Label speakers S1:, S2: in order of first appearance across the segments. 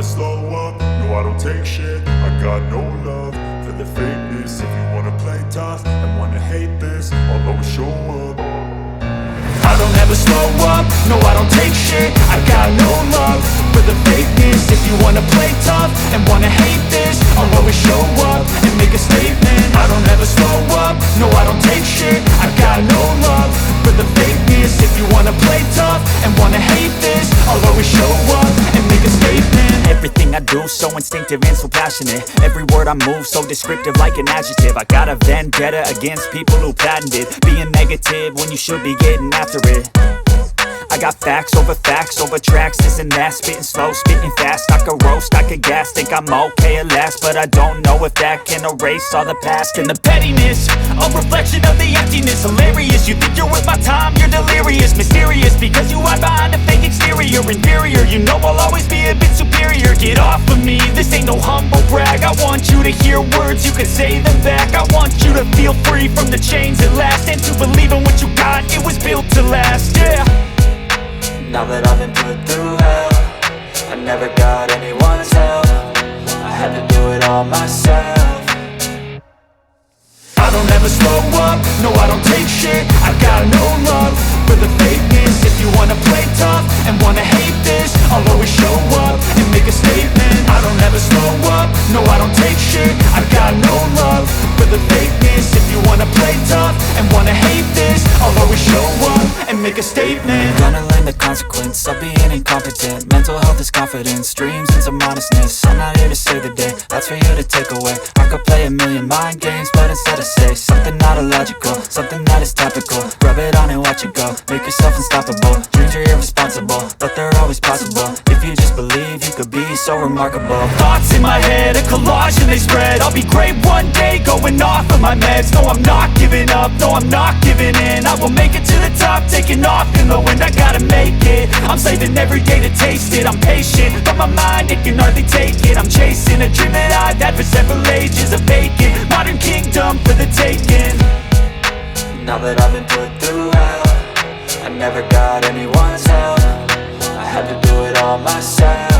S1: slow up, no I don't take shit. I got no love for the fakeness. If you wanna play tough and wanna hate this, I'll always show up. I don't ever slow up, no I don't take shit. I got no love for the fakeness. If you wanna play tough and wanna hate this, I'll always show up and make a statement. I don't ever slow up, no I don't take shit. I got no love for the fakeness. If you wanna play tough and wanna hate this, I'll always show up and make a statement.
S2: Everything I do so instinctive and so passionate. Every word I move so descriptive like an adjective. I got a vendetta against people who patented being negative when you should be getting after it. I got facts over tracks, this and that. Spitting slow, spitting fast, I could roast, I could gas. Think I'm okay at last, but I don't know if that can erase all the past. And the pettiness, a reflection of the emptiness. Hilarious, you think you're worth my time, you're delirious. Mysterious, because you hide behind a fake exterior. Inferior, you know I'll always be a bit superior. Get off of me, this ain't no humble brag. I want you to hear words, you can say them back. I want you to feel free from the chains at last, and to believe in what you got, it was built to last, yeah.
S3: Now that I've been put through hell, I never got anyone's help. I had to do it all myself.
S1: I don't ever slow up, no I don't take shit. I got no love for the fakeness. If you wanna play tough and wanna hate this, I'll always show up and make a statement. I don't ever slow up, no I don't take shit. I got no love for the fakeness. If you wanna play tough and wanna hate this, I'll always show up and make a statement.
S3: Gonna learn the consequence of being incompetent. Mental health is confidence, dreams and some honestness. I'm not here to save the day, that's for you to take away. I could play a million mind games, but instead I say something not illogical, something that is topical. Rub it on and watch it go, make yourself unstoppable. Dreams are irresponsible, but they're always possible. If you just believe, you could be so remarkable.
S2: Thoughts in my head, a collage and they spread. I'll be great one day, going off of my meds. No, I'm not giving up, no, I'm not giving in. I will make it to the top, taking off in the wind. I gotta make it, I'm saving every day to taste it. I'm patient, but my mind, it can hardly take it. I'm chasing a dream that I've had for several ages. A vacant, modern kingdom for the taking.
S3: Now that I've been put through hell, I never got anyone's help. I had to do it all myself.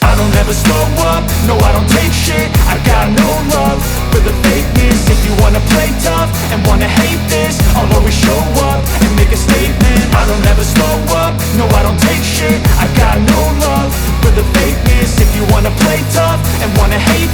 S1: I don't ever slow up, no I don't take shit. I got no love for the fakeness. If you wanna play tough and wanna hate this, I'll always show up and make a statement. I don't ever slow up, no I don't take shit. I got no love for the fakeness. If you wanna play tough and wanna hate